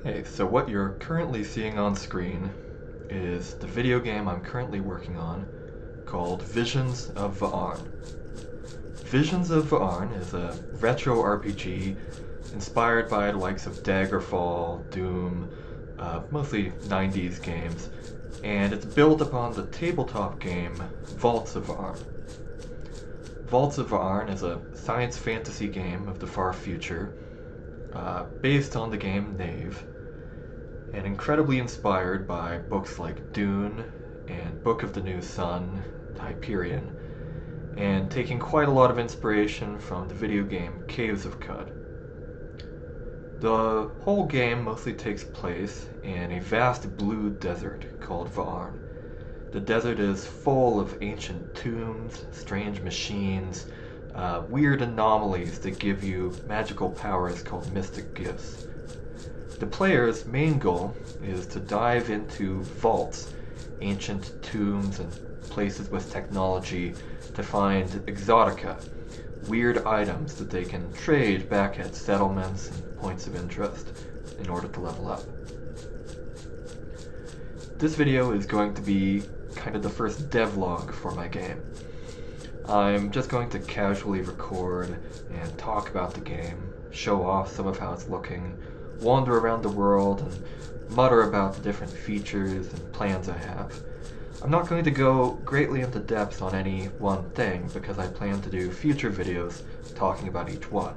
Hey, so what you're currently seeing on screen is the video game I'm currently working on called Visions of Vaarn. Visions of Vaarn is a retro RPG inspired by the likes of Daggerfall, Doom, mostly 90s games, and it's built upon the tabletop game Vaults of Vaarn. Vaults of Vaarn is a science fantasy game of the far future, based on the game Knave, and incredibly inspired by books like Dune and Book of the New Sun, Hyperion, and taking quite a lot of inspiration from the video game Caves of Cud. The whole game mostly takes place in a vast blue desert called Vaarn. The desert is full of ancient tombs, strange machines, weird anomalies that give you magical powers called mystic gifts. The player's main goal is to dive into vaults, ancient tombs, and places with technology to find exotica, weird items that they can trade back at settlements and points of interest in order to level up. This video is going to be kind of the first devlog for my game. I'm just going to casually record and talk about the game, show off some of how it's looking, wander around the world, and mutter about the different features and plans I have. I'm not going to go greatly into depth on any one thing because I plan to do future videos talking about each one.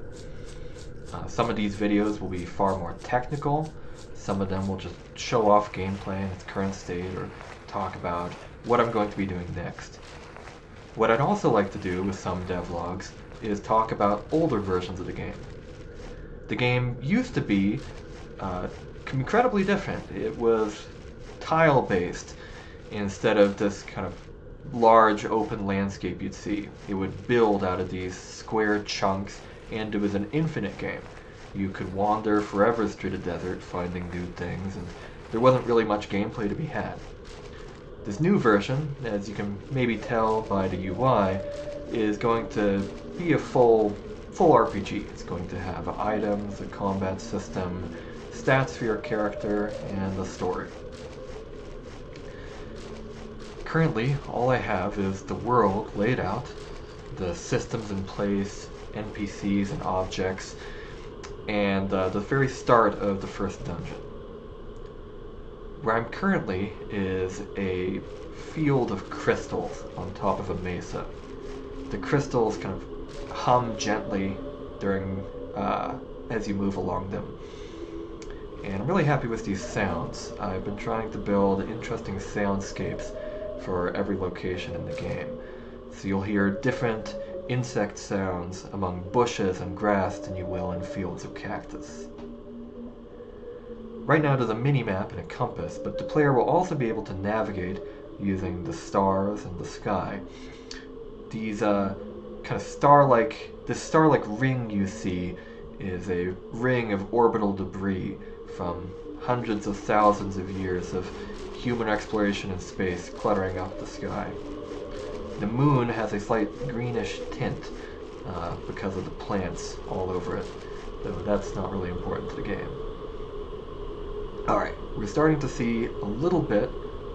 Some of these videos will be far more technical, some of them will just show off gameplay in its current state or talk about what I'm going to be doing next. What I'd also like to do with some devlogs is talk about older versions of the game. The game used to be incredibly different. It was tile-based instead of this kind of large open landscape you'd see. It would build out of these square chunks, and it was an infinite game. You could wander forever through the desert finding new things, and there wasn't really much gameplay to be had. This new version, as you can maybe tell by the UI, is going to be a full RPG. It's going to have items, a combat system, stats for your character, and a story. Currently, all I have is the world laid out, the systems in place, NPCs and objects, and the very start of the first dungeon. Where I'm currently is a field of crystals on top of a mesa. The crystals kind of hum gently during as you move along them. And I'm really happy with these sounds. I've been trying to build interesting soundscapes for every location in the game. So you'll hear different insect sounds among bushes and grass than you will in fields of cactus. Right now there's a mini-map and a compass, but the player will also be able to navigate using the stars and the sky. These this star-like ring you see is a ring of orbital debris from hundreds of thousands of years of human exploration in space cluttering up the sky. The moon has a slight greenish tint because of the plants all over it, though that's not really important to the game. Alright, we're starting to see a little bit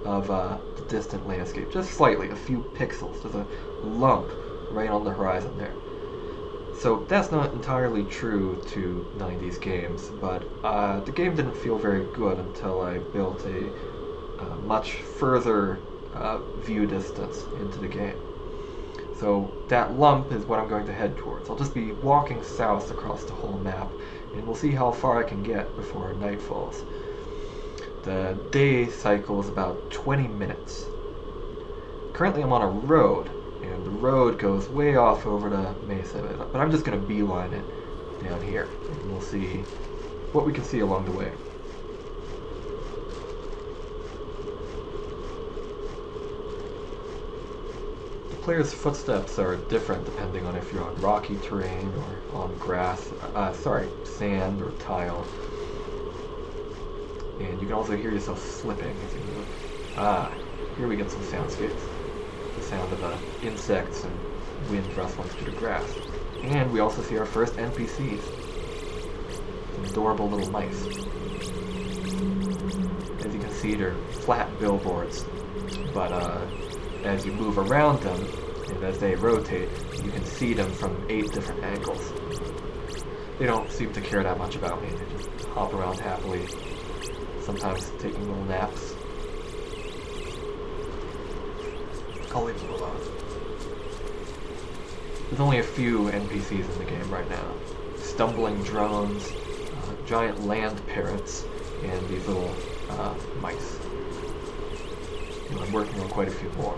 of the distant landscape, just slightly, a few pixels. There's a lump right on the horizon there. So that's not entirely true to 90s games, but the game didn't feel very good until I built a much further view distance into the game. So that lump is what I'm going to head towards. I'll just be walking south across the whole map, and we'll see how far I can get before night falls. The day cycle is about 20 minutes. Currently I'm on a road, and the road goes way off over the mesa, but I'm just going to beeline it down here, and we'll see what we can see along the way. The player's footsteps are different depending on if you're on rocky terrain or on sand or tile. And you can also hear yourself slipping as you move. Here we get some soundscapes. The sound of insects and wind rustling through the grass. And we also see our first NPCs. Some adorable little mice. see they're flat billboards, but as you move around them, and as they rotate, you can see them from 8 different angles. They don't seem to care that much about me. They just hop around happily, sometimes taking little naps. I'll leave them alone. There's only a few NPCs in the game right now. Stumbling drones, giant land parrots, and these little mice. And I'm working on quite a few more.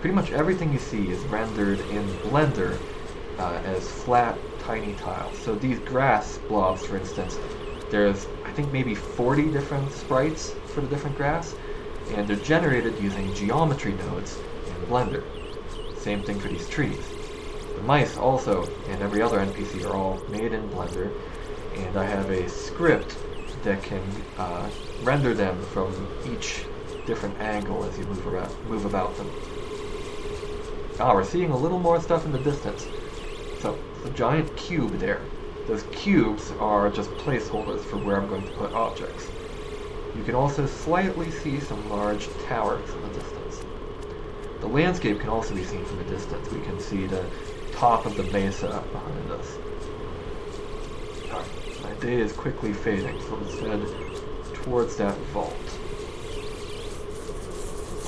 Pretty much everything you see is rendered in Blender as flat, tiny tiles. So these grass blobs, for instance, there's, I think, maybe 40 different sprites for the different grass, and they're generated using geometry nodes in Blender. Same thing for these trees. The mice also, and every other NPC, are all made in Blender, and I have a script that can render them from each different angle as you move about them. Ah, we're seeing a little more stuff in the distance. So, the giant cube there. Those cubes are just placeholders for where I'm going to put objects. You can also slightly see some large towers in the distance. The landscape can also be seen from a distance. We can see the top of the mesa behind us. Alright, my day is quickly fading, so let's head towards that vault.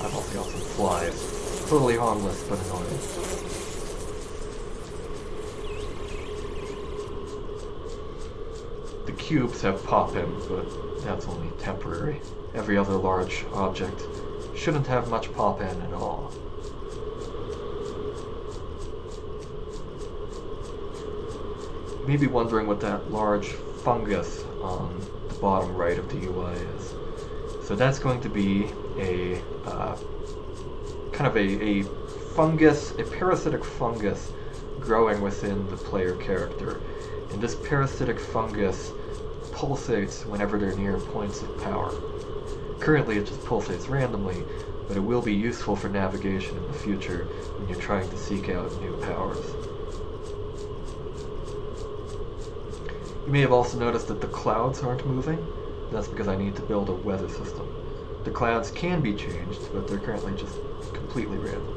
I've also got some flies. Totally harmless, but annoying. The cubes have pop-in, but that's only temporary. Every other large object shouldn't have much pop-in at all. You may be wondering what that large fungus on the bottom right of the UI is. So that's going to be a kind of a fungus, a parasitic fungus growing within the player character. And this parasitic fungus pulsates whenever they're near points of power. Currently it just pulsates randomly, but it will be useful for navigation in the future when you're trying to seek out new powers. You may have also noticed that the clouds aren't moving. That's because I need to build a weather system. The clouds can be changed, but they're currently just completely random.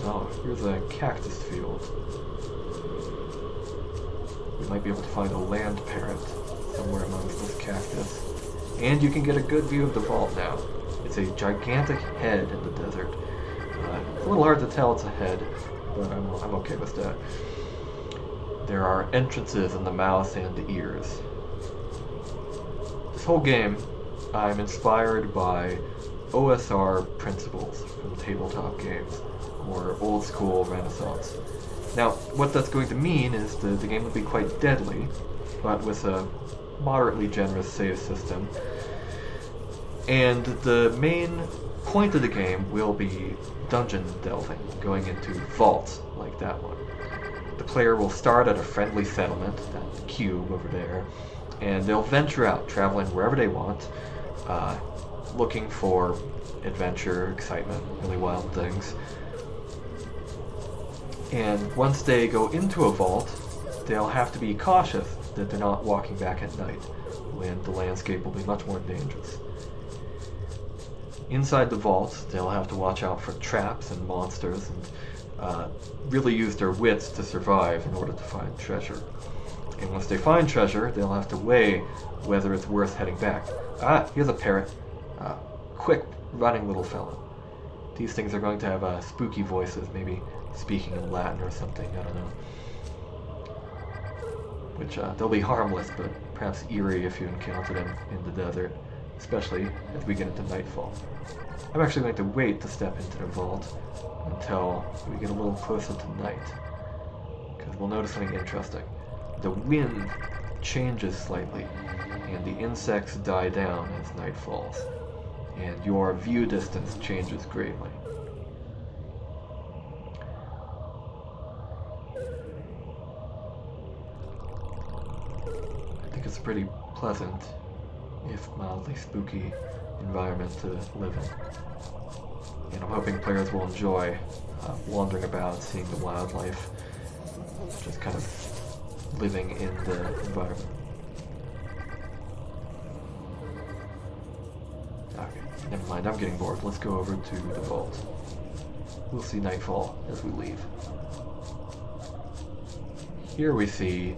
Oh, here's a cactus field. We might be able to find a land parrot somewhere amongst this cactus. And you can get a good view of the vault now. It's a gigantic head in the desert. It's a little hard to tell it's a head, but I'm okay with that. There are entrances in the mouth and the ears. This whole game, I'm inspired by OSR principles from tabletop games, or old school Renaissance. Now, what that's going to mean is the game will be quite deadly, but with a moderately generous save system. And the main point of the game will be dungeon delving, going into vaults like that one. The player will start at a friendly settlement, that cube over there, and they'll venture out, traveling wherever they want, looking for adventure, excitement, really wild things. And once they go into a vault, they'll have to be cautious that they're not walking back at night, when the landscape will be much more dangerous. Inside the vault, they'll have to watch out for traps and monsters and really use their wits to survive in order to find treasure. And once they find treasure, they'll have to weigh whether it's worth heading back. Ah, here's a parrot. Quick, running little fella. These things are going to have spooky voices, maybe speaking in Latin or something, I don't know. Which, they'll be harmless, but perhaps eerie if you encounter them in the desert, especially as we get into nightfall. I'm actually going to wait to step into the vault until we get a little closer to night, because we'll notice something interesting. The wind changes slightly, and the insects die down as night falls, and your view distance changes greatly. I think it's pretty pleasant, if mildly spooky, environment to live in. And I'm hoping players will enjoy wandering about, seeing the wildlife, just kind of living in the environment. Okay, never mind, I'm getting bored. Let's go over to the vault. We'll see nightfall as we leave. Here we see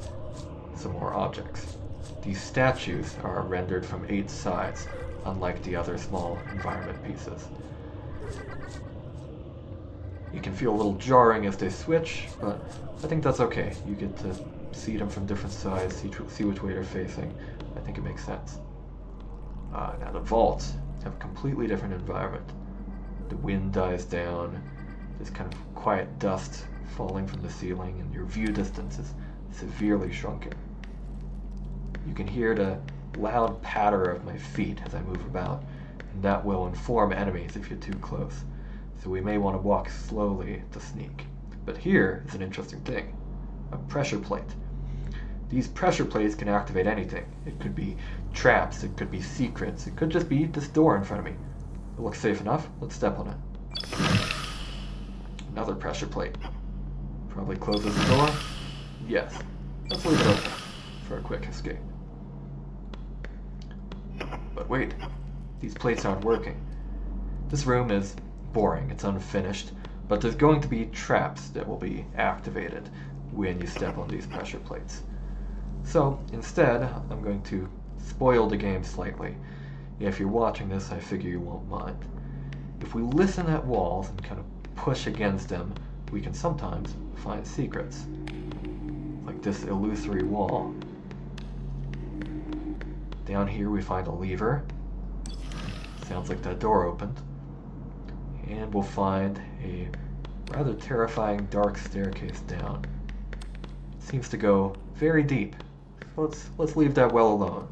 some more objects. These statues are rendered from 8 sides, unlike the other small environment pieces. You can feel a little jarring as they switch, but I think that's okay. You get to see them from different sides, see which way they're facing. I think it makes sense. Now the vaults have a completely different environment. The wind dies down, there's kind of quiet dust falling from the ceiling, and your view distance is severely shrunken. You can hear the loud patter of my feet as I move about, and that will inform enemies if you're too close. So we may want to walk slowly to sneak. But here is an interesting thing. A pressure plate. These pressure plates can activate anything. It could be traps, it could be secrets, it could just be this door in front of me. It looks safe enough. Let's step on it. Another pressure plate. Probably closes the door. Yes. Let's leave it open for a quick escape. But wait, these plates aren't working. This room is boring, it's unfinished, but there's going to be traps that will be activated when you step on these pressure plates. So instead, I'm going to spoil the game slightly. If you're watching this, I figure you won't mind. If we listen at walls and kind of push against them, we can sometimes find secrets, like this illusory wall. Down here we find a lever. Sounds like that door opened. And we'll find a rather terrifying dark staircase down. It seems to go very deep. Let's leave that well alone.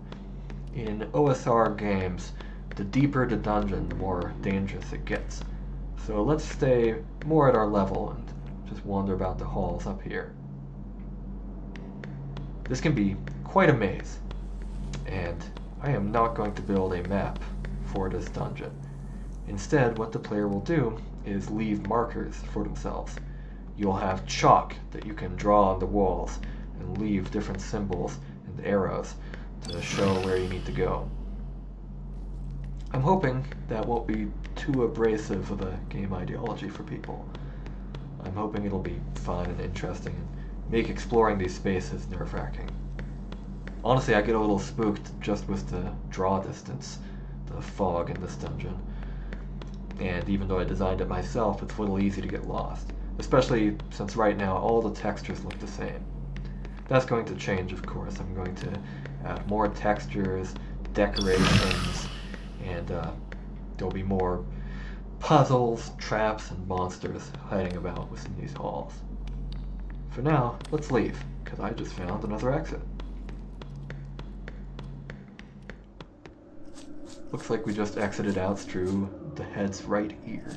In OSR games, the deeper the dungeon, the more dangerous it gets. So let's stay more at our level and just wander about the halls up here. This can be quite a maze, and I am not going to build a map for this dungeon. Instead, what the player will do is leave markers for themselves. You'll have chalk that you can draw on the walls and leave different symbols and arrows to show where you need to go. I'm hoping that won't be too abrasive of a game ideology for people. I'm hoping it'll be fun and interesting and make exploring these spaces nerve-wracking. Honestly, I get a little spooked just with the draw distance, the fog in this dungeon. And even though I designed it myself, it's a little easy to get lost, especially since right now all the textures look the same. That's going to change, of course. I'm going to add more textures, decorations, and there'll be more puzzles, traps, and monsters hiding about within these halls. For now, let's leave, because I just found another exit. Looks like we just exited out through the head's right ear,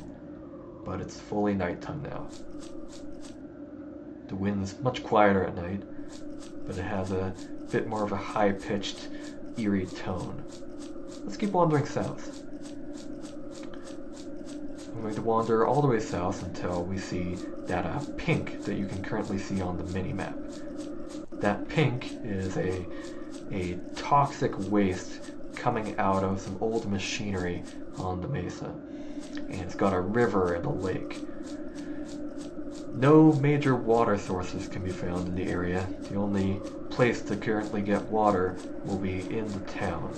but it's fully nighttime now. The wind's much quieter at night, but it has a bit more of a high-pitched, eerie tone. Let's keep wandering south. I'm going to wander all the way south until we see that pink that you can currently see on the mini-map. That pink is a toxic waste coming out of some old machinery on the mesa, and it's got a river and a lake. No major water sources can be found in the area. The only place to currently get water will be in the town.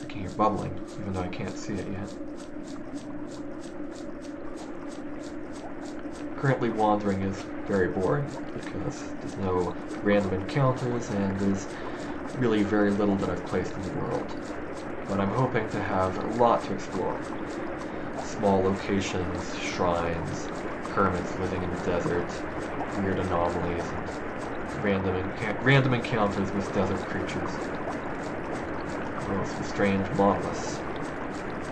I can hear bubbling, even though I can't see it yet. Currently wandering is very boring because there's no random encounters and there's really very little that I've placed in the world. But I'm hoping to have a lot to explore. Small locations, shrines, hermits living in the desert, weird anomalies, and random encounters with desert creatures. Most strange monoliths.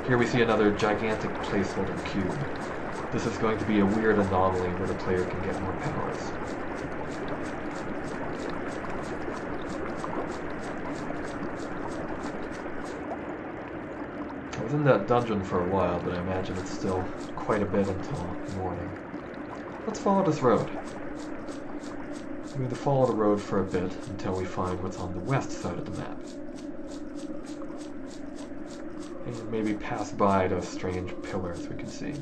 Here we see another gigantic placeholder cube. This is going to be a weird anomaly where the player can get more powers. I was in that dungeon for a while, but I imagine it's still quite a bit until morning. Let's follow this road. We're going to follow the road for a bit until we find what's on the west side of the map. And maybe pass by those strange pillars we can see.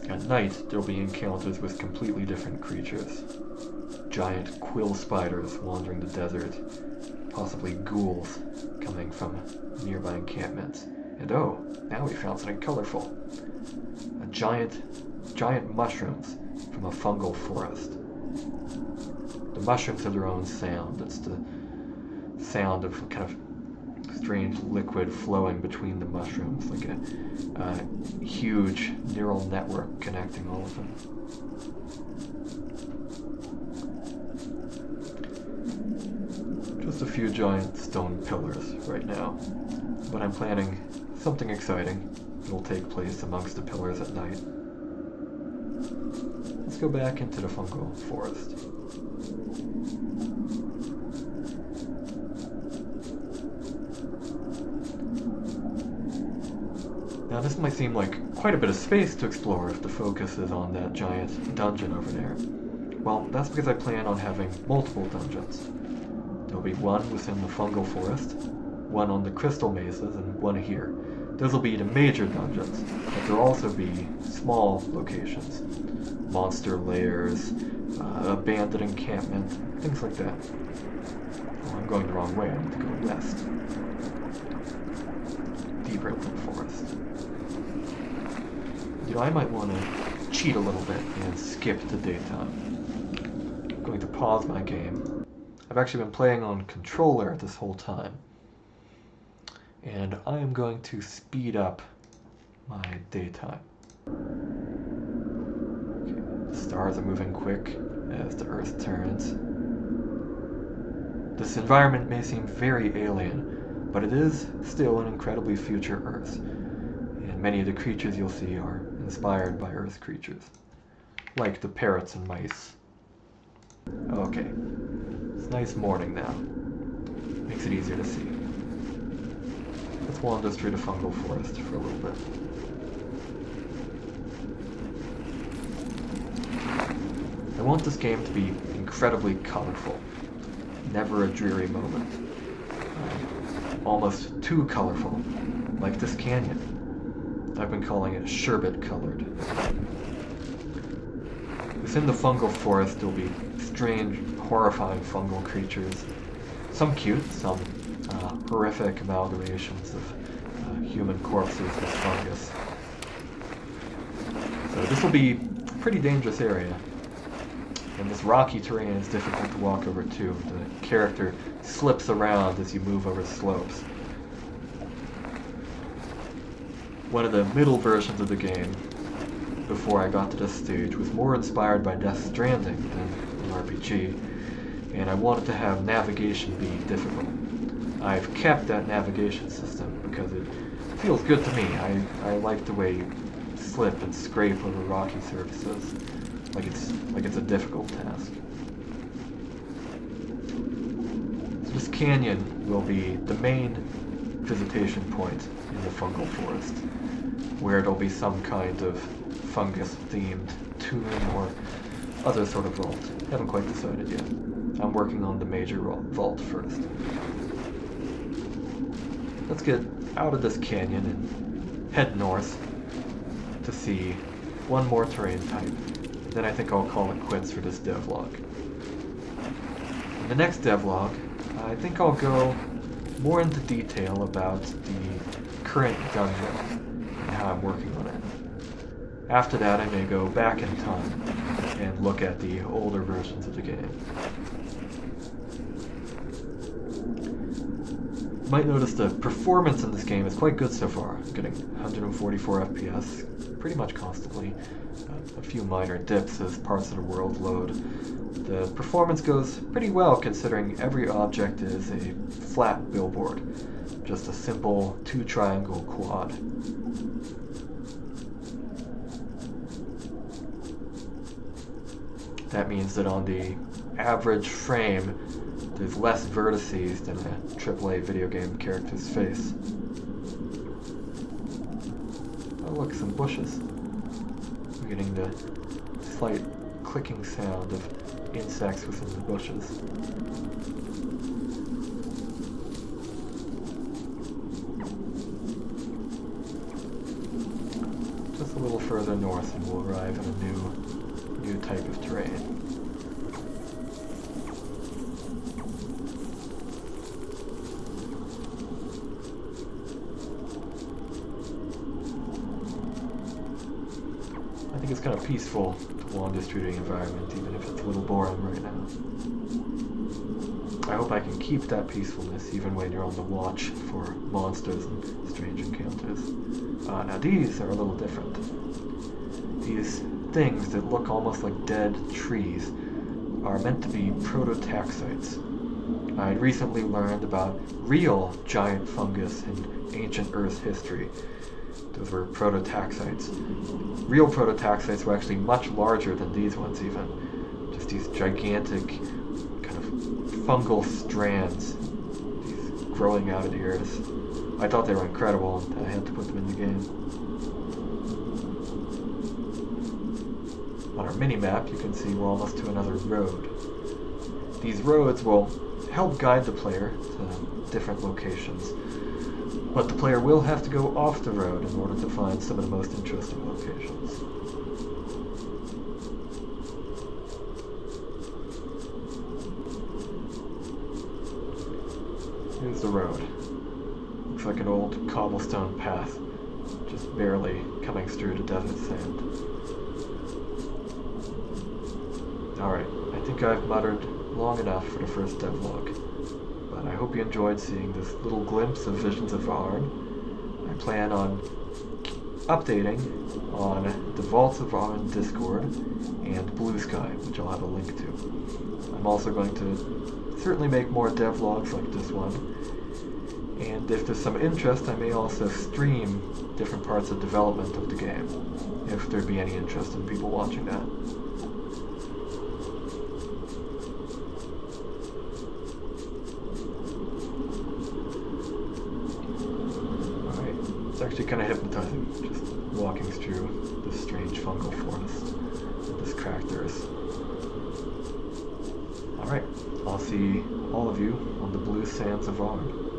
At night, there'll be encounters with completely different creatures. Giant quill spiders wandering the desert, possibly ghouls coming from nearby encampments. And oh, now we found something colorful. Giant mushrooms from a fungal forest. The mushrooms have their own sound. It's the sound of kind of strange liquid flowing between the mushrooms, like a huge neural network connecting all of them. Just a few giant stone pillars right now, but I'm planning something exciting. It'll take place amongst the pillars at night. Let's go back into the fungal forest. Now this might seem like quite a bit of space to explore if the focus is on that giant dungeon over there. Well, that's because I plan on having multiple dungeons. There'll be one within the fungal forest, one on the crystal mesas, and one here. Those will be the major dungeons, but there'll also be small locations. Monster lairs, abandoned encampment, things like that. Oh, I'm going the wrong way. I need to go west. Deeper into the forest. You know, I might want to cheat a little bit and skip the daytime. I'm going to pause my game. I've actually been playing on controller this whole time. And I am going to speed up my daytime. Okay, the stars are moving quick as the Earth turns. This environment may seem very alien, but it is still an incredibly future Earth. And many of the creatures you'll see are inspired by Earth creatures, like the parrots and mice. Okay, it's a nice morning now. Makes it easier to see. Let's wander through the fungal forest for a little bit. I want this game to be incredibly colorful. Never a dreary moment. Almost too colorful, like this canyon. I've been calling it sherbet colored. Within the fungal forest there'll be strange, horrifying fungal creatures. Some cute, some horrific amalgamations of human corpses with fungus. So this will be a pretty dangerous area. And this rocky terrain is difficult to walk over too. The character slips around as you move over slopes. One of the middle versions of the game, before I got to this stage, was more inspired by Death Stranding than an RPG, and I wanted to have navigation be difficult. I've kept that navigation system because it feels good to me. I like the way you slip and scrape over rocky surfaces, like it's a difficult task. So this canyon will be the main visitation point in the fungal forest, where there'll be some kind of fungus-themed tomb or other sort of vault. Haven't quite decided yet. I'm working on the major vault first. Let's get out of this canyon and head north to see one more terrain type. Then I think I'll call it quits for this devlog. In the next devlog, I think I'll go more into detail about the current dungeon and how I'm working on it. After that, I may go back in time and look at the older versions of the game. You might notice the performance in this game is quite good so far. I'm getting 144 FPS pretty much constantly. A few minor dips as parts of the world load. The performance goes pretty well considering every object is a flat billboard. Just a simple 2-triangle quad. That means that on the average frame, there's less vertices than a AAA video game character's face. Oh look, some bushes. We're getting the slight clicking sound of insects within the bushes. Just a little further north and we'll arrive at a new type of terrain. I think it's kind of peaceful to wander through the environment, even if it's a little boring right now. I hope I can keep that peacefulness even when you're on the watch for monsters and strange encounters. Now these are a little different. These things that look almost like dead trees are meant to be prototaxites. I had recently learned about real giant fungus in ancient Earth history. Those were prototaxites. Real prototaxites were actually much larger than these ones even. Just these gigantic kind of fungal strands, these growing out of the earth. I thought they were incredible and I had to put them in the game. On our mini-map you can see we're almost to another road. These roads will help guide the player to different locations. But the player will have to go off the road in order to find some of the most interesting locations. Here's the road. Looks like an old cobblestone path, just barely coming through the desert sand. Alright, I think I've muttered long enough for the first devlog. But I hope you enjoyed seeing this little glimpse of Visions of Vaarn. I plan on updating on the Vaults of Vaarn Discord and Blue Sky, which I'll have a link to. I'm also going to certainly make more devlogs like this one. And if there's some interest, I may also stream different parts of development of the game, if there'd be any interest in people watching that. It's actually kind of hypnotizing, just walking through this strange fungal forest and this cracked earth. Alright, I'll see all of you on the blue sands of Varn.